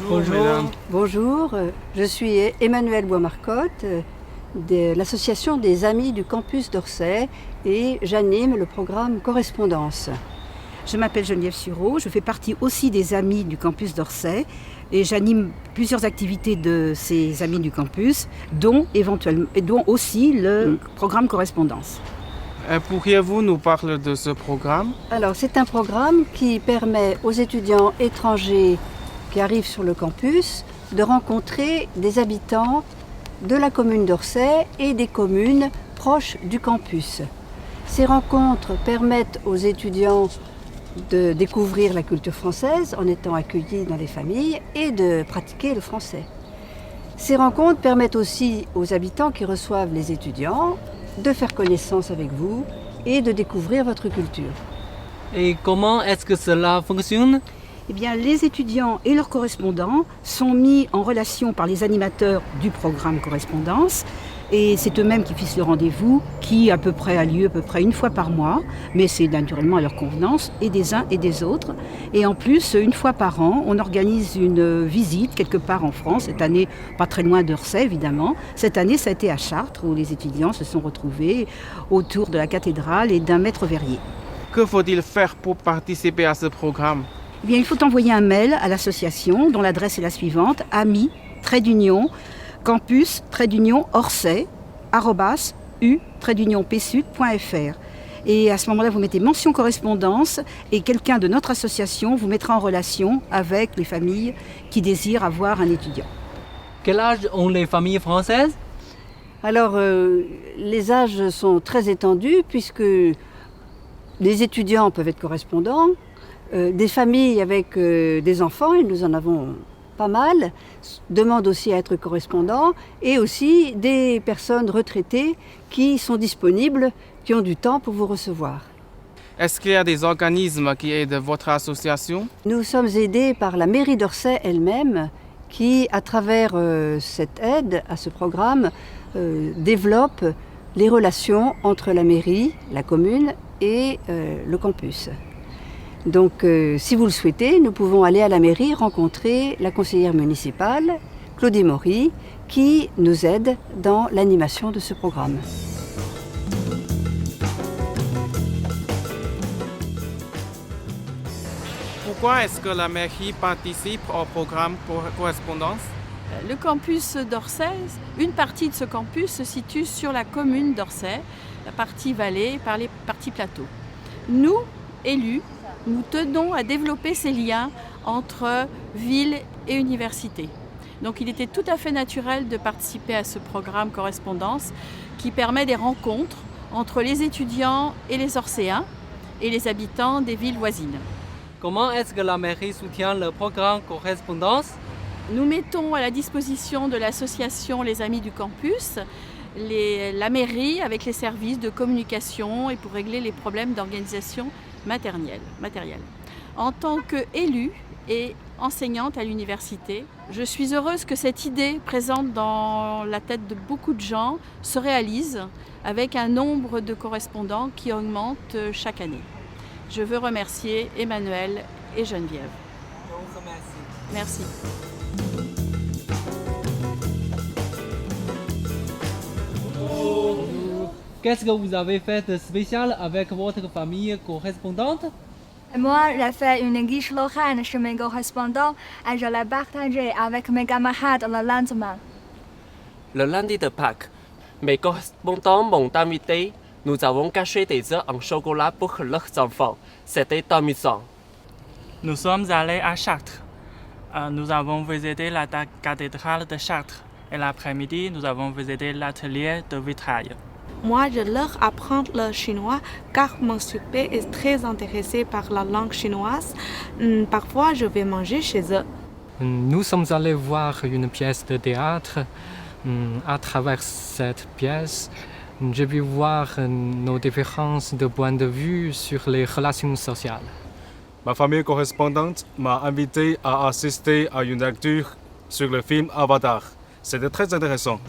Bonjour. Mesdames. Bonjour, je suis Emmanuelle Boismarcotte de l'association des Amis du campus d'Orsay et j'anime le programme Correspondance. Je m'appelle Geneviève Sureau, je fais partie aussi des Amis du campus d'Orsay et j'anime plusieurs activités de ces Amis du campus, dont aussi le programme Correspondance. Pourriez-vous nous parler de ce programme? Alors c'est un programme qui permet aux étudiants étrangers qui arrivent sur le campus de rencontrer des habitants de la commune d'Orsay et des communes proches du campus. Ces rencontres permettent aux étudiants de découvrir la culture française en étant accueillis dans les familles et de pratiquer le français. Ces rencontres permettent aussi aux habitants qui reçoivent les étudiants de faire connaissance avec vous et de découvrir votre culture. Et comment est-ce que cela fonctionne? Eh bien, les étudiants et leurs correspondants sont mis en relation par les animateurs du programme Correspondance et c'est eux-mêmes qui fixent le rendez-vous qui a lieu à peu près une fois par mois, mais c'est naturellement à leur convenance et des uns et des autres. Et en plus, une fois par an, on organise une visite quelque part en France, cette année pas très loin d'Orsay évidemment. Cette année, ça a été à Chartres où les étudiants se sont retrouvés autour de la cathédrale et d'un maître verrier. Que faut-il faire pour participer à ce programme? Eh bien, il faut envoyer un mail à l'association dont l'adresse est la suivante, ami-campus-orsay@u-psud.fr. Et à ce moment-là, vous mettez mention correspondance et quelqu'un de notre association vous mettra en relation avec les familles qui désirent avoir un étudiant. Quel âge ont les familles françaises? Alors, les âges sont très étendus puisque les étudiants peuvent être correspondants, des familles avec des enfants, et nous en avons pas mal, demandent aussi à être correspondants, et aussi des personnes retraitées qui sont disponibles, qui ont du temps pour vous recevoir. Est-ce qu'il y a des organismes qui aident votre association? Nous sommes aidés par la mairie d'Orsay elle-même, qui, à travers cette aide à ce programme, développe les relations entre la mairie, la commune et le campus. Donc, si vous le souhaitez, nous pouvons aller à la mairie rencontrer la conseillère municipale, Claudie Maury, qui nous aide dans l'animation de ce programme. Pourquoi est-ce que la mairie participe au programme Correspondance? Le campus d'Orsay, une partie de ce campus se situe sur la commune d'Orsay, la partie vallée par les parties plateaux. Nous, élus, nous tenons à développer ces liens entre ville et université. Donc il était tout à fait naturel de participer à ce programme Correspondance qui permet des rencontres entre les étudiants et les Orséens et les habitants des villes voisines. Comment est-ce que la mairie soutient le programme Correspondance? Nous mettons à la disposition de l'association Les Amis du Campus la mairie avec les services de communication et pour régler les problèmes d'organisation matérielle. En tant qu'élue et enseignante à l'université, je suis heureuse que cette idée présente dans la tête de beaucoup de gens se réalise avec un nombre de correspondants qui augmente chaque année. Je veux remercier Emmanuelle et Geneviève. Merci. Qu'est-ce que vous avez fait de spécial avec votre famille correspondante? Moi, j'ai fait une guiche lorraine chez mes correspondants et je l'ai partagée avec mes camarades le lendemain. Le lundi de Pâques, mes correspondants m'ont invité. Nous avons caché des œufs en chocolat pour leurs enfants. C'était amusant. Nous sommes allés à Chartres. Nous avons visité la cathédrale de Chartres. Et l'après-midi, nous avons visité l'atelier de vitrail. Moi, je leur apprends le chinois car mon super est très intéressé par la langue chinoise. Parfois, je vais manger chez eux. Nous sommes allés voir une pièce de théâtre. À travers cette pièce, j'ai pu voir nos différences de point de vue sur les relations sociales. Ma famille correspondante m'a invité à assister à une lecture sur le film Avatar. C'était très intéressant.